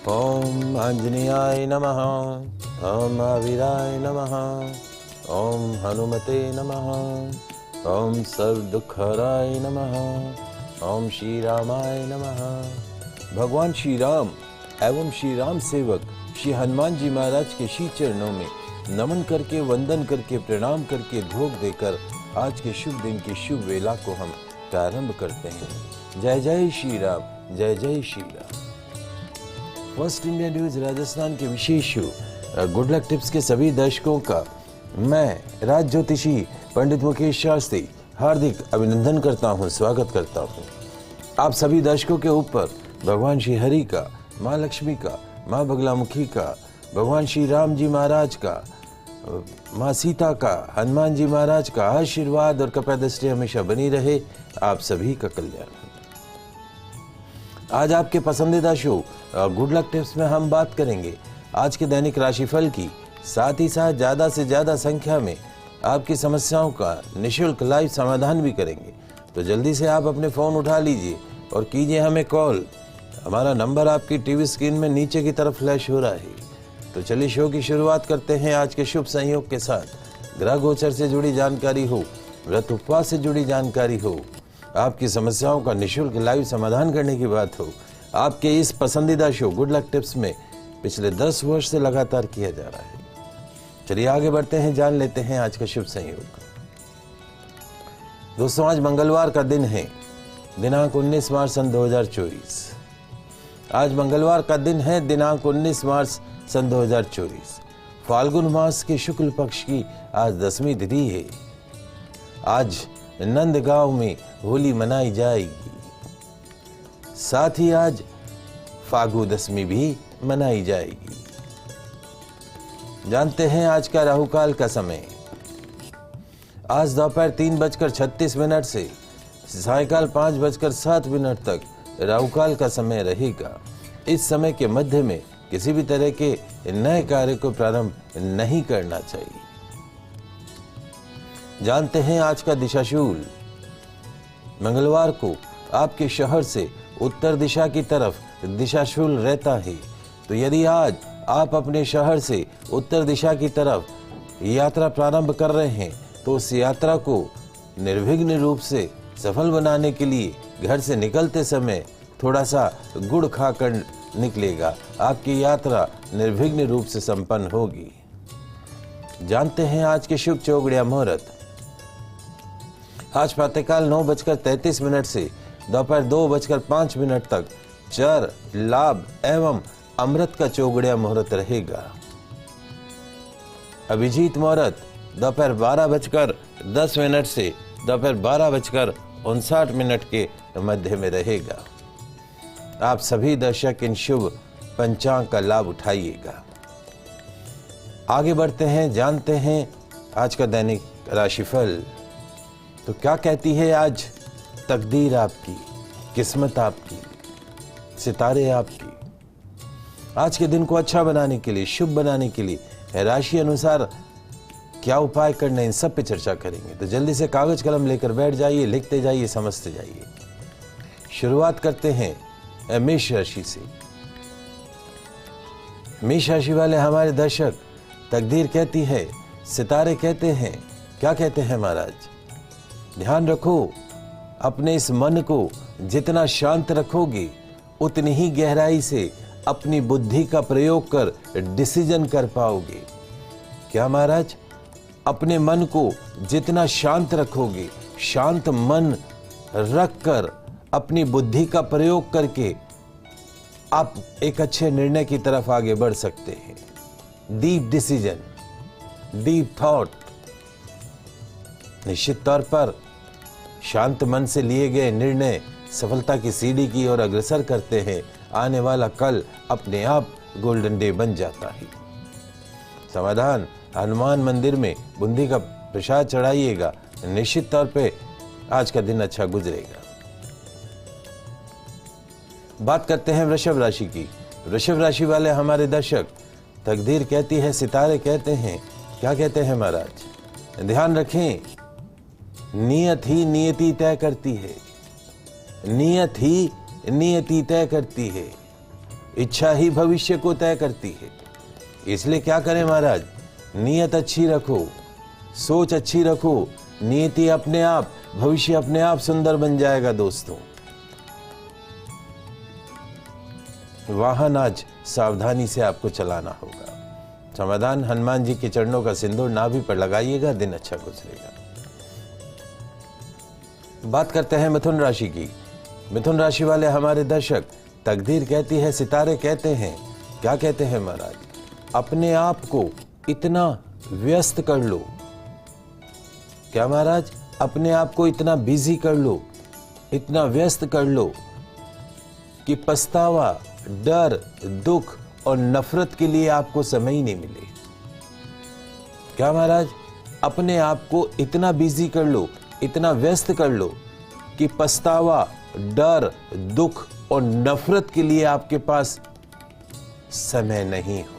ओम आंजनेयाय नमः। ओम महावीराय नमः। ओम हनुमते नमः। ओम सर्वदुःखहराय नमः। ओम श्री रामाय नमः। भगवान श्री राम एवं श्री राम सेवक श्री हनुमान जी महाराज के श्री चरणों में नमन करके, वंदन करके, प्रणाम करके, धूप देकर आज के शुभ दिन की शुभ वेला को हम प्रारंभ करते हैं। जय जय श्री राम, जय जय Shri Ram. First India news Rajasthan के विशेष गुड लक टिप्स के सभी दर्शकों का मैं राज ज्योतिषी पंडित मुकेश शास्त्री हार्दिक अभिनंदन करता हूं, स्वागत करता हूं। आप सभी दर्शकों के ऊपर भगवान श्री हरि का, माँ लक्ष्मी का, माँ बगलामुखी का, भगवान श्री राम जी महाराज का, माँ सीता का, हनुमान जी महाराज का आशीर्वाद और कृपा दृष्टि हमेशा बनी रहे। आप सभी का कल्याण। आज आपके पसंदीदा शो गुड लक टिप्स में हम बात करेंगे आज के दैनिक राशिफल की, साथ ही साथ ज़्यादा से ज़्यादा संख्या में आपकी समस्याओं का निःशुल्क लाइव समाधान भी करेंगे। तो जल्दी से आप अपने फ़ोन उठा लीजिए और कीजिए हमें कॉल। हमारा नंबर आपकी टीवी स्क्रीन में नीचे की तरफ फ्लैश हो रहा है। तो चलिए शो की शुरुआत करते हैं आज के शुभ संयोग के साथ। ग्रह गोचर से जुड़ी जानकारी हो, व्रत उपवास से जुड़ी जानकारी हो, आपकी समस्याओं का निःशुल्क लाइव समाधान करने की बात हो, आपके इस पसंदीदा शो गुड लक टिप्स में पिछले 10 वर्ष से लगातार किया जा रहा है। चलिए आगे बढ़ते हैं, जान लेते हैं आज का शुभ संयोग। दोस्तों, आज मंगलवार का दिन है, दिनांक 19 मार्च सन 2024। आज मंगलवार का दिन है, दिनांक 19 मार्च सन 2024। फाल्गुन मास के शुक्ल पक्ष की आज 10वीं तिथि है। आज नंदगांव में होली मनाई जाएगी। साथ ही आज फागु दशमी भी मनाई जाएगी। जानते हैं आज का राहुकाल का समय। आज दोपहर 3:36 से सायकाल 5:07 तक राहुकाल का समय रहेगा। इस समय के मध्य में किसी भी तरह के नए कार्य को प्रारंभ नहीं करना चाहिए। जानते हैं आज का दिशाशूल। मंगलवार को आपके शहर से उत्तर दिशा की तरफ दिशाशूल रहता है। तो यदि आज आप अपने शहर से उत्तर दिशा की तरफ यात्रा प्रारंभ कर रहे हैं तो उस यात्रा को निर्विघ्न रूप से सफल बनाने के लिए घर से निकलते समय थोड़ा सा गुड़ खाकर निकलेगा। आपकी यात्रा निर्विघ्न रूप से संपन्न होगी। जानते हैं आज के शुभ चौगड़िया मुहूर्त। आज प्रातःकाल 9:33 से दोपहर 2:05 तक चर, लाभ एवं अमृत का चौगड़िया मुहूर्त रहेगा। अभिजीत मुहूर्त दोपहर 12:10 से दोपहर 12:59 के मध्य में रहेगा। आप सभी दर्शक इन शुभ पंचांग का लाभ उठाइएगा। आगे बढ़ते हैं, जानते हैं आज का दैनिक राशिफल। तो क्या कहती है आज तकदीर आपकी, किस्मत आपकी, सितारे आपकी। आज के दिन को अच्छा बनाने के लिए, शुभ बनाने के लिए राशि अनुसार क्या उपाय करने, इन सब पे चर्चा करेंगे। तो जल्दी से कागज कलम लेकर बैठ जाइए, लिखते जाइए, समझते जाइए। शुरुआत करते हैं मेष राशि से। मेष राशि वाले हमारे दर्शक, तकदीर कहती है, सितारे कहते हैं, क्या कहते हैं महाराज? ध्यान रखो, अपने इस मन को जितना शांत रखोगे उतनी ही गहराई से अपनी बुद्धि का प्रयोग कर डिसीजन कर पाओगे। क्या महाराज? अपने मन को जितना शांत रखोगे, शांत मन रखकर अपनी बुद्धि का प्रयोग करके आप एक अच्छे निर्णय की तरफ आगे बढ़ सकते हैं। Deep decision, deep thought. निश्चित तौर पर शांत मन से लिए गए निर्णय सफलता की सीढ़ी की ओर अग्रसर करते हैं। आने वाला कल अपने आप गोल्डन डे बन जाता है। समाधान, हनुमान मंदिर में बूंदी का प्रसाद चढ़ाइएगा। निश्चित तौर पे आज का दिन अच्छा गुजरेगा। बात करते हैं वृषभ राशि की। वृषभ राशि वाले हमारे दर्शक, तकदीर कहती है, सितारे कहते हैं, क्या कहते हैं महाराज? ध्यान रखें, नियत ही नियति तय करती है। नियत ही नियति तय करती है। इच्छा ही भविष्य को तय करती है। इसलिए क्या करें महाराज, नीयत अच्छी रखो, सोच अच्छी रखो, नीति अपने आप, भविष्य अपने आप सुंदर बन जाएगा दोस्तों। वाहन आज सावधानी से आपको चलाना होगा। समाधान, हनुमान जी के चरणों का सिंदूर नाभि पर लगाइएगा, दिन अच्छा गुजरेगा। बात करते हैं मिथुन राशि की। मिथुन राशि वाले हमारे दर्शक, तकदीर कहती है, सितारे कहते हैं, क्या कहते हैं महाराज, अपने आप को इतना व्यस्त कर लो। क्या महाराज, अपने आप को इतना बिजी कर लो, इतना व्यस्त कर लो कि पछतावा, डर, दुख और नफरत के लिए आपको समय ही नहीं मिले। क्या महाराज, अपने आप को इतना बिजी कर लो, इतना व्यस्त कर लो कि पछतावा, डर, दुख और नफरत के लिए आपके पास समय नहीं हो।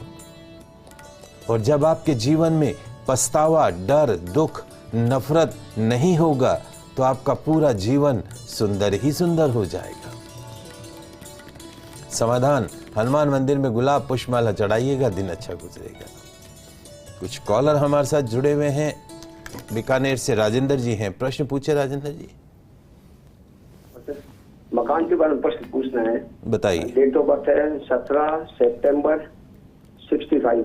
और जब आपके जीवन में पछतावा, डर, दुख, नफरत नहीं होगा तो आपका पूरा जीवन सुंदर ही सुंदर हो जाएगा। समाधान, हनुमान मंदिर में गुलाब पुष्पमाला चढ़ाइएगा, दिन अच्छा गुजरेगा। कुछ कॉलर हमारे साथ जुड़े हुए हैं। बीकानेर से राजेंद्र जी हैं, प्रश्न पूछे राजेंद्र जी। मकान के बारे में प्रश्न पूछना है, बताइए। डेट ऑफ बर्थ है 17 सितंबर 65,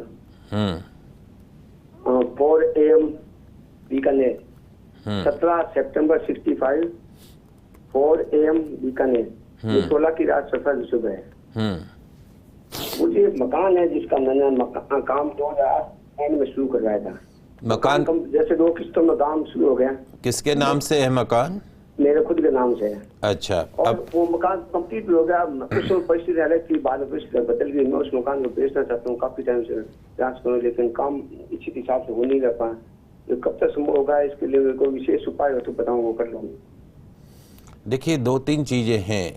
4 AM Bikaner. 17 September 65, 4 AM Bikaner. 16 की रात 17 सुबह है। मुझे मकान है जिसका मैंने काम 2008 में शुरू करवाया था। मकान जैसे 2 किस्तों में काम शुरू हो गया। किसके नाम से है मकान? मेरे खुद के नाम से है। अच्छा, और अब वो मकान कंप्लीट भी हो गया। उसमें परिस्थिति अलग थी, बाद में परिस्थिति बदल गई। मैं उस मकान को बेचना चाहता हूँ, काफी टाइम से जांच करूँ, लेकिन काम इच्छित हिसाब से हो नहीं रहा पाया। तो कब तक संभव होगा, इसके लिए मेरे को विशेष उपाय हो तो बताऊँ, वो कर लूँगा। देखिए, 2-3 चीजें हैं।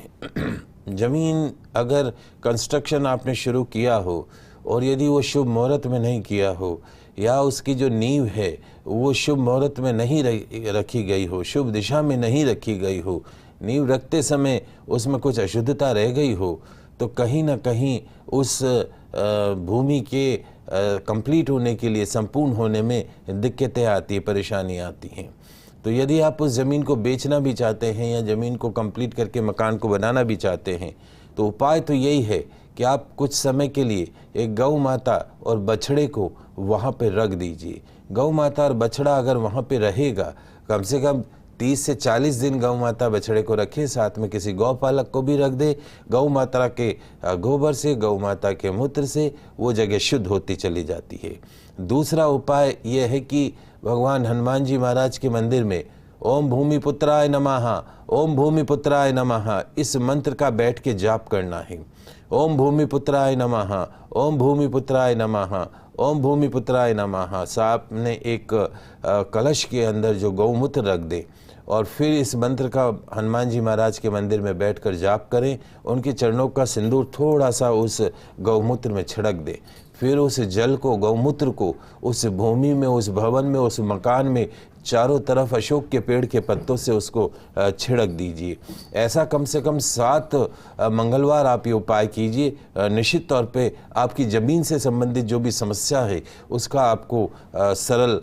जमीन अगर कंस्ट्रक्शन आपने शुरू किया हो और यदि वो शुभ मुहूर्त में नहीं किया हो, या उसकी जो नींव है वो शुभ मुहूर्त में नहीं रखी गई हो, शुभ दिशा में नहीं रखी गई हो, नींव रखते समय उसमें कुछ अशुद्धता रह गई हो, तो कहीं ना कहीं उस भूमि के कंप्लीट होने के लिए, संपूर्ण होने में दिक्कतें आती हैं, परेशानी आती हैं। तो यदि आप उस ज़मीन को बेचना भी चाहते हैं या ज़मीन को कंप्लीट करके मकान को बनाना भी चाहते हैं, तो उपाय तो यही है कि आप कुछ समय के लिए एक गौ माता और बछड़े को वहाँ पे रख दीजिए। गौ माता और बछड़ा अगर वहाँ पे रहेगा, कम से कम 30 से 40 दिन गौ माता बछड़े को रखें, साथ में किसी गौपालक को भी रख दे। गौ माता के गोबर से, गौ माता के मूत्र से वो जगह शुद्ध होती चली जाती है। दूसरा उपाय यह है कि भगवान हनुमान जी महाराज के मंदिर में ओम भूमिपुत्राय नमः, ओम भूमिपुत्राय नमः, इस मंत्र का बैठ के जाप करना है। ओम भूमिपुत्राय नमः, ओम भूमिपुत्राय नमः, ओम भूमिपुत्राय नमः। सामने एक कलश के अंदर जो गौमूत्र रख दे और फिर इस मंत्र का हनुमान जी महाराज के मंदिर में बैठकर जाप करें। उनके चरणों का सिंदूर थोड़ा सा उस गौमूत्र में छिड़क दे। फिर उस जल को, गौमूत्र को उस भूमि में, उस भवन में, उस मकान में चारों तरफ अशोक के पेड़ के पत्तों से उसको छिड़क दीजिए। ऐसा कम से कम 7 मंगलवार आप ये उपाय कीजिए। निश्चित तौर पे आपकी ज़मीन से संबंधित जो भी समस्या है उसका आपको सरल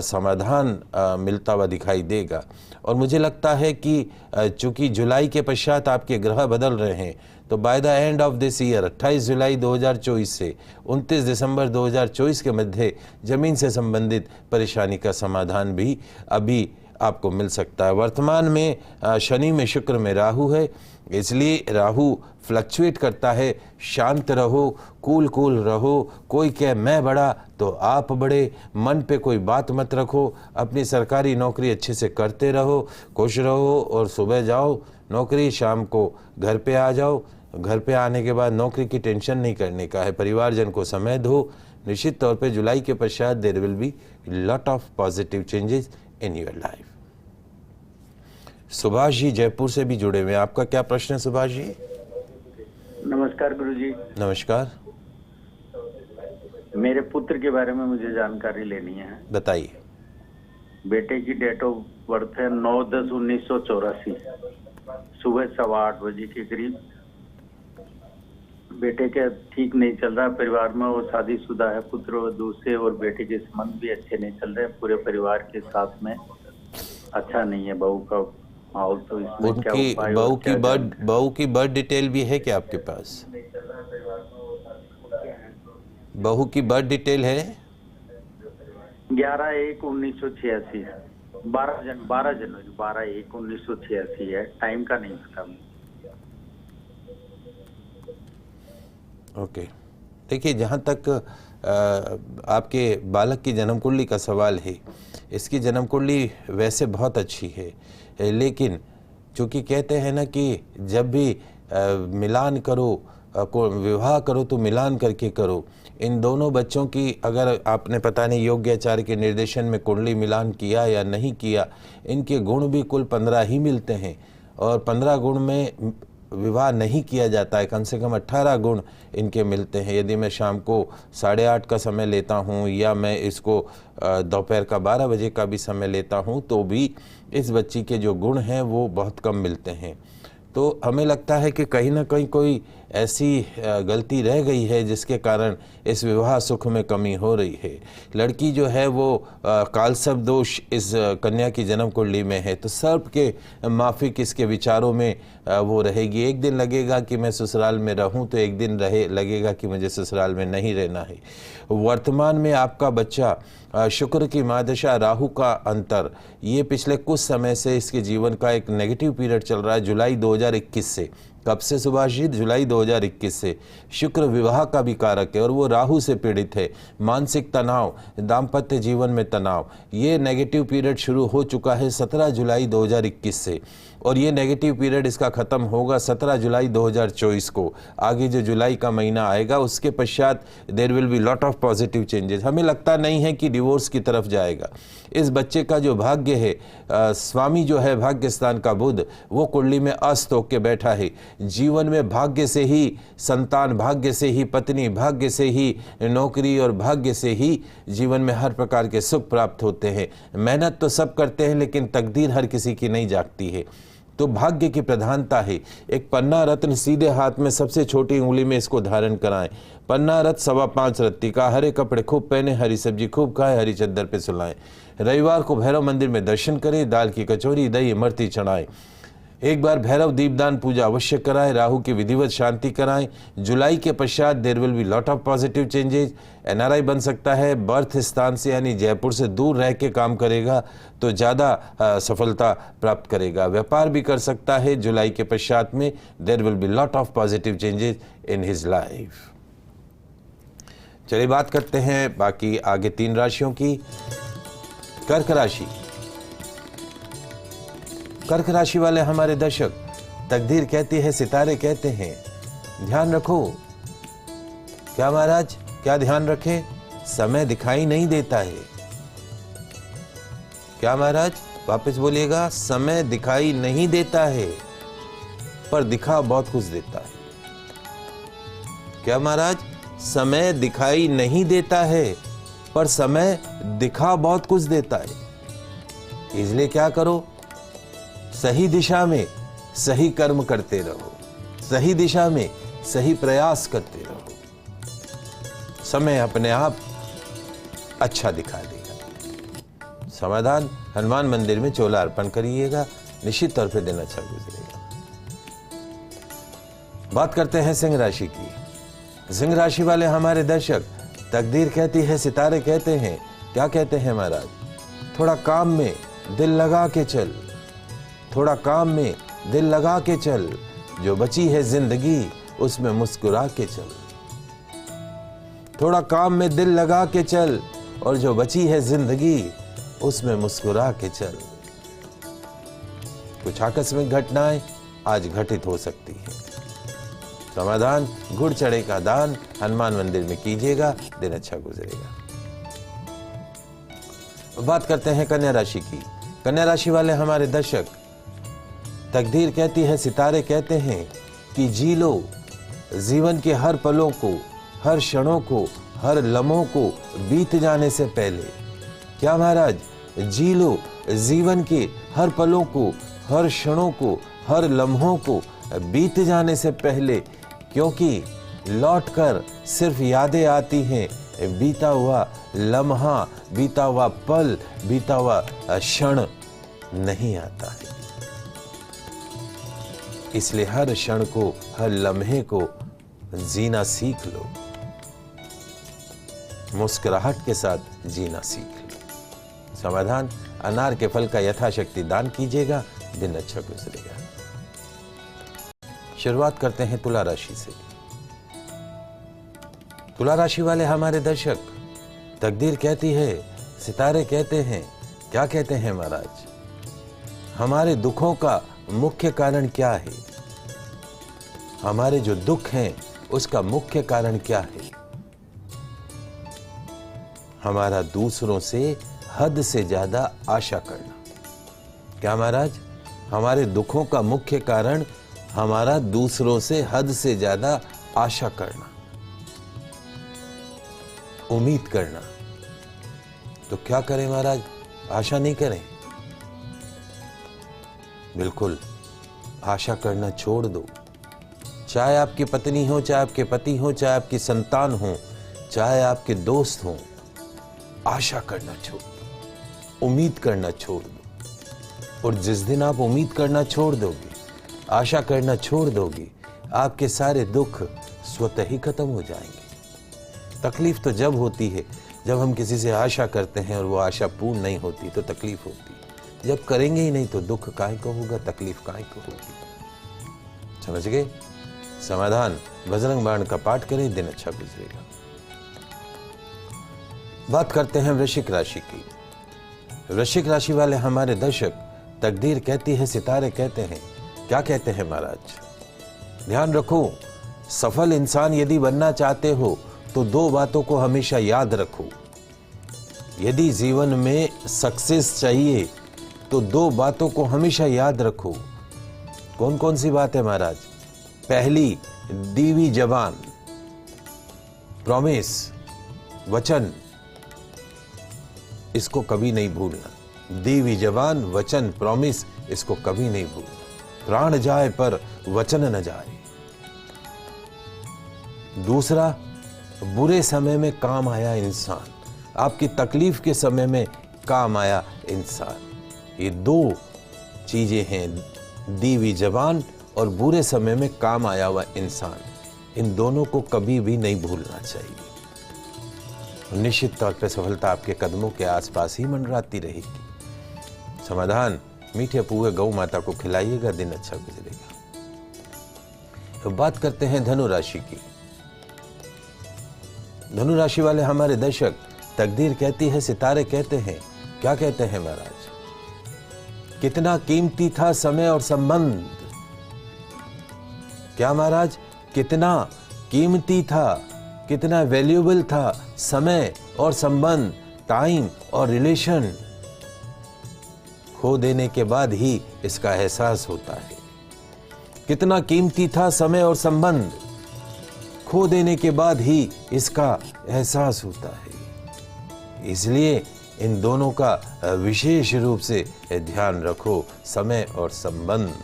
समाधान मिलता हुआ दिखाई देगा। और मुझे लगता है कि चूँकि जुलाई के पश्चात आपके ग्रह बदल रहे हैं, तो by the end of this year 28 जुलाई 2024 से 29 दिसंबर 2024 के मध्य ज़मीन से संबंधित परेशानी का समाधान भी अभी आपको मिल सकता है। वर्तमान में शनि में, शुक्र में राहु है, इसलिए राहु फ्लक्चुएट करता है। शांत रहो, कूल रहो। कोई कहे मैं बड़ा तो आप बड़े, मन पे कोई बात मत रखो। अपनी सरकारी नौकरी अच्छे से करते रहो, खुश रहो और सुबह जाओ नौकरी, शाम को घर पे आ जाओ। घर पे आने के बाद नौकरी की टेंशन नहीं करने का है, परिवारजन को समय दो। निश्चित तौर पे जुलाई के पश्चात there will be lot of positive changes in your life. Subhash ji Jaipur से भी जुड़े हुए हैं, आपका क्या प्रश्न है सुभाष जी? नमस्कार गुरुजी। नमस्कार। मेरे पुत्र के बारे में मुझे जानकारी लेनी है। बताइए। बेटे की डेट ऑफ बर्थ है 9/10/1984, सुबह 8:15 बजे के करीब। बेटे के ठीक नहीं चल रहा परिवार में, वो शादीशुदा है, पुत्र वधू से, और बेटे के संबंध भी अच्छे नहीं चल रहे पूरे परिवार के साथ में, अच्छा नहीं है बहू का माहौल। तो इसमें क्या उनकी उपाय? बहू की बर्थ डिटेल भी है क्या आपके पास? बहू की बर्थ डिटेल है? 11/1/1986, 12/1/1986 है, टाइम का नहीं पता मुझे। ओके, देखिए जहाँ तक आपके बालक की जन्म कुंडली का सवाल है, इसकी जन्म कुंडली वैसे बहुत अच्छी है, लेकिन चूँकि कहते हैं ना कि जब भी मिलान करो, विवाह करो तो मिलान करके करो। इन दोनों बच्चों की अगर आपने पता नहीं योग्याचार्य के निर्देशन में कुंडली मिलान किया या नहीं किया, इनके गुण भी कुल 15 ही मिलते हैं और 15 गुण में विवाह नहीं किया जाता है, कम से कम 18 गुण इनके मिलते हैं। यदि मैं शाम को 8:30 का समय लेता हूँ या मैं इसको दोपहर का 12 बजे का भी समय लेता हूँ तो भी इस बच्ची के जो गुण हैं वो बहुत कम मिलते हैं। तो हमें लगता है कि कहीं ना कहीं कोई ऐसी गलती रह गई है जिसके कारण इस विवाह सुख में कमी हो रही है। लड़की जो है वो कालसर्प दोष इस कन्या की जन्म कुंडली में है, तो सर्प के माफिक इसके विचारों में वो रहेगी। एक दिन लगेगा कि मैं ससुराल में रहूं तो एक दिन लगेगा कि मुझे ससुराल में नहीं रहना है। वर्तमान में आपका बच्चा शुक्र की महादशा राहु का अंतर, ये पिछले कुछ समय से इसके जीवन का एक नेगेटिव पीरियड चल रहा है। जुलाई 2021 से, कब से सुभाष जी? जुलाई 2021 से। शुक्र विवाह का भी कारक है और वो राहु से पीड़ित है। मानसिक तनाव, दाम्पत्य जीवन में तनाव, ये नेगेटिव पीरियड शुरू हो चुका है 17 जुलाई 2021 से और ये नेगेटिव पीरियड इसका ख़त्म होगा 17 जुलाई 2024 को। आगे जो जुलाई का महीना आएगा उसके पश्चात there will be lot of positive changes. हमें लगता नहीं है कि डिवोर्स की तरफ जाएगा। इस बच्चे का जो भाग्य है, स्वामी जो है भाग्य स्थान का बुध, वो कुंडली में अस्त होकर बैठा है। जीवन में भाग्य से ही संतान, भाग्य से ही पत्नी, भाग्य से ही नौकरी और भाग्य से ही जीवन में हर प्रकार के सुख प्राप्त होते हैं। मेहनत तो सब करते हैं लेकिन तकदीर हर किसी की नहीं जागती है, तो भाग्य की प्रधानता है। एक पन्ना रत्न सीधे हाथ में सबसे छोटी उंगली में इसको धारण कराएं। पन्ना रत्न 5.25 रत्ती का, हरे कपड़े खूब पहने, हरी सब्जी खूब खाए, हरी चद्दर पे सुलाएं। रविवार को भैरव मंदिर में दर्शन करें, दाल की कचौरी, दही, इमरती चढ़ाएं। एक बार भैरव दीपदान पूजा अवश्य कराएं, राहु की विधिवत शांति कराएं। जुलाई के पश्चात there will be lot of positive changes. NRI बन सकता है, बर्थ स्थान से यानी जयपुर से दूर रह के काम करेगा तो ज़्यादा सफलता प्राप्त करेगा। व्यापार भी कर सकता है जुलाई के पश्चात में। There will be lot of positive changes in his life. चलिए बात करते हैं बाकी आगे 3 राशियों की। कर्क राशि। कर्क राशि वाले हमारे दर्शक, तकदीर कहती है, सितारे कहते हैं, ध्यान रखो। क्या महाराज, क्या ध्यान रखें? समय दिखाई नहीं देता है। क्या महाराज, वापस बोलिएगा। समय दिखाई नहीं देता है पर दिखा बहुत कुछ देता है। क्या महाराज? समय दिखाई नहीं देता है पर समय दिखा बहुत कुछ देता है। इसलिए क्या करो, सही दिशा में सही कर्म करते रहो, सही दिशा में सही प्रयास करते रहो, समय अपने आप अच्छा दिखा देगा। समाधान, हनुमान मंदिर में चोला अर्पण करिएगा, निश्चित तौर पे दिन अच्छा गुजरेगा। बात करते हैं सिंह राशि की। सिंह राशि वाले हमारे दर्शक, तकदीर कहती है, सितारे कहते हैं, क्या कहते हैं महाराज? थोड़ा काम में दिल लगा के चल, थोड़ा काम में दिल लगा के चल, जो बची है जिंदगी उसमें मुस्कुरा के चल। थोड़ा काम में दिल लगा के चल और जो बची है जिंदगी उसमें मुस्कुरा के चल। कुछ आकस्मिक घटनाएं आज घटित हो सकती है। समाधान, गुड़ चढ़े का दान हनुमान मंदिर में कीजिएगा, दिन अच्छा गुजरेगा। बात करते हैं कन्या राशि की। कन्या राशि वाले हमारे दर्शक, तकदीर कहती है, सितारे कहते हैं कि जी लो जीवन के हर पलों को, हर क्षणों को, हर लम्हों को बीत जाने से पहले। क्या महाराज? जी लो जीवन के हर पलों को, हर क्षणों को, हर लम्हों को बीत जाने से पहले, क्योंकि लौटकर सिर्फ यादें आती हैं, बीता हुआ लम्हा, बीता हुआ पल, बीता हुआ क्षण नहीं आता है। इसलिए हर क्षण को, हर लम्हे को जीना सीख लो, मुस्कुराहट के साथ जीना सीख लो। समाधान, अनार के फल का यथाशक्ति दान कीजिएगा, दिन अच्छा गुजरेगा। शुरुआत करते हैं तुला राशि से। तुला राशि वाले हमारे दर्शक, तकदीर कहती है, सितारे कहते हैं, क्या कहते हैं महाराज? हमारे दुखों का मुख्य कारण क्या है? हमारे जो दुख हैं उसका मुख्य कारण क्या है? हमारा दूसरों से हद से ज्यादा आशा करना। क्या महाराज? हमारे दुखों का मुख्य कारण हमारा दूसरों से हद से ज्यादा आशा करना, उम्मीद करना। तो क्या करें महाराज? आशा नहीं करें, बिल्कुल आशा करना छोड़ दो। चाहे आपकी पत्नी हो, चाहे आपके पति हो, चाहे आपकी संतान हो, चाहे आपके दोस्त हो, आशा करना छोड़ दो, उम्मीद करना छोड़ दो। और जिस दिन आप उम्मीद करना छोड़ दोगे, आशा करना छोड़ दोगे, आपके सारे दुख स्वतः ही खत्म हो जाएंगे। तकलीफ तो जब होती है जब हम किसी से आशा करते हैं और वो आशा पूर्ण नहीं होती, तो तकलीफ होती है। जब करेंगे ही नहीं तो दुख काहे को होगा, तकलीफ काहे को होगी। समझ गए? समाधान, बजरंग बाण का पाठ करें, दिन अच्छा गुजरेगा। बात करते हैं वृश्चिक राशि की। वृश्चिक राशि वाले हमारे दर्शक, तकदीर कहती है, सितारे कहते हैं, क्या कहते हैं महाराज? ध्यान रखो, सफल इंसान यदि बनना चाहते हो तो दो बातों को हमेशा याद रखो। यदि जीवन में सक्सेस चाहिए तो दो बातों को हमेशा याद रखो। कौन कौन सी बात है महाराज? पहली, दी हुई जबान, प्रॉमिस, वचन, इसको कभी नहीं भूलना। दी हुई जबान, वचन, प्रॉमिस, इसको कभी नहीं भूलना। प्राण जाए पर वचन न जाए। दूसरा, बुरे समय में काम आया इंसान, आपकी तकलीफ के समय में काम आया इंसान। ये दो चीजें हैं, दी हुई जबान और बुरे समय में काम आया हुआ इंसान। इन दोनों को कभी भी नहीं भूलना चाहिए। निश्चित तौर पर सफलता आपके कदमों के आसपास ही मंडराती रहेगी। समाधान, मीठे पुए गौ माता को खिलाइएगा, दिन अच्छा गुजरेगा। तो बात करते हैं धनु राशि की। धनु राशि वाले हमारे दर्शक, तकदीर कहती है, सितारे कहते हैं, क्या कहते हैं महाराज? कितना कीमती था समय और संबंध। क्या महाराज? कितना कीमती था, कितना वैल्यूएबल था समय और संबंध, टाइम और रिलेशन। खो देने के बाद ही इसका एहसास होता है। कितना कीमती था समय और संबंध, खो देने के बाद ही इसका एहसास होता है। इसलिए इन दोनों का विशेष रूप से ध्यान रखो, समय और संबंध।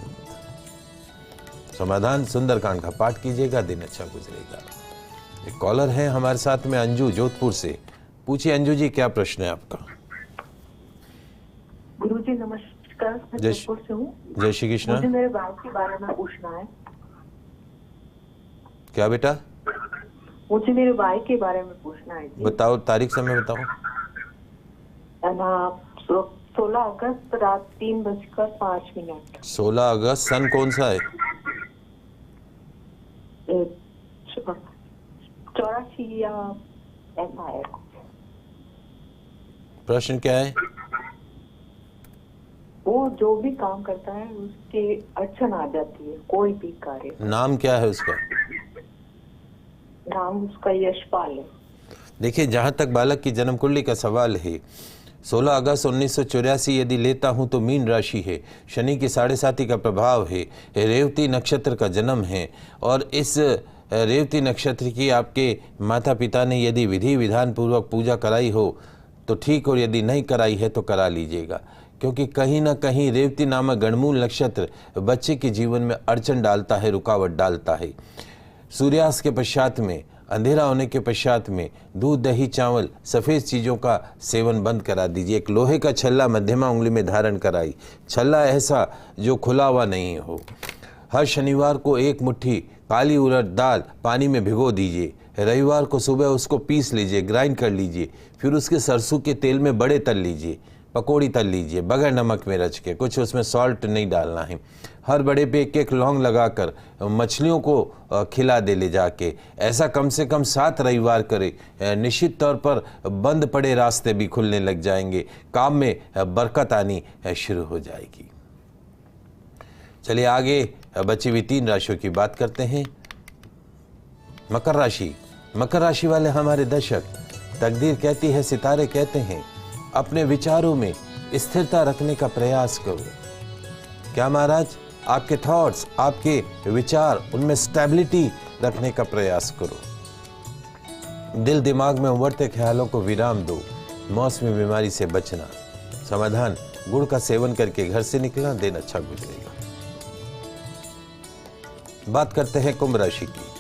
समाधान, सुंदरकांड का पाठ कीजिएगा, दिन अच्छा गुजरेगा। एक कॉलर है हमारे साथ में, अंजू जोधपुर से। पूछिए अंजू जी, क्या प्रश्न है आपका? गुरुजी नमस्कार, मैं जोधपुर से हूँ। जय श्री कृष्ण। मुझे मेरे भाई के बारे में पूछना है। क्या बेटा? मुझे मेरे भाई के बारे में पूछना है जी। बताओ, तारीख समय बताओ। 16 अगस्त रात 3:05। 16 अगस्त, सन कौन सा है? 84 या ऐसा है। प्रश्न क्या है? वो जो भी काम करता है उसके अड़चन आ जाती है, कोई भी कार्य। नाम क्या है उसका? नाम उसका यशपाल है। देखिए, जहां तक बालक की जन्म कुंडली का सवाल है, 16 अगस्त 1984 यदि लेता हूं तो मीन राशि है, शनि की 7.5 का प्रभाव है, रेवती नक्षत्र का जन्म है। और इस रेवती नक्षत्र की आपके माता पिता ने यदि विधि विधान पूर्वक पूजा कराई हो तो ठीक, और यदि नहीं कराई है तो करा लीजिएगा। क्योंकि कहीं ना कहीं रेवती नामक गणमूल नक्षत्र बच्चे के जीवन में अड़चन डालता है, रुकावट डालता है। सूर्यास्त के पश्चात में, अंधेरा होने के पश्चात में दूध, दही, चावल, सफ़ेद चीज़ों का सेवन बंद करा दीजिए। एक लोहे का छल्ला मध्यमा उंगली में धारण कराई, छल्ला ऐसा जो खुला हुआ नहीं हो। हर शनिवार को एक मुट्ठी काली उड़द दाल पानी में भिगो दीजिए। रविवार को सुबह उसको पीस लीजिए, ग्राइंड कर लीजिए। फिर उसके सरसों के तेल में बड़े तल लीजिए, पकौड़ी तल लीजिए, बगैर नमक में रच के, कुछ उसमें सॉल्ट नहीं डालना है। हर बड़े पे एक एक लौंग लगाकर मछलियों को खिला दे ले जाके। ऐसा कम से कम 7 रविवार करे। निश्चित तौर पर बंद पड़े रास्ते भी खुलने लग जाएंगे, काम में बरकत आनी शुरू हो जाएगी। चलिए आगे बची हुई 3 राशियों की बात करते हैं। मकर राशि। मकर राशि वाले हमारे दर्शक, तकदीर कहती है, सितारे कहते हैं, अपने विचारों में स्थिरता रखने का प्रयास करो। क्या महाराज? आपके थॉट्स, आपके विचार, उनमें स्टेबिलिटी रखने का प्रयास करो। दिल दिमाग में उभरते ख्यालों को विराम दो। मौसमी बीमारी से बचना। समाधान, गुड़ का सेवन करके घर से निकलना, दिन अच्छा गुजरेगा। बात करते हैं कुंभ राशि की।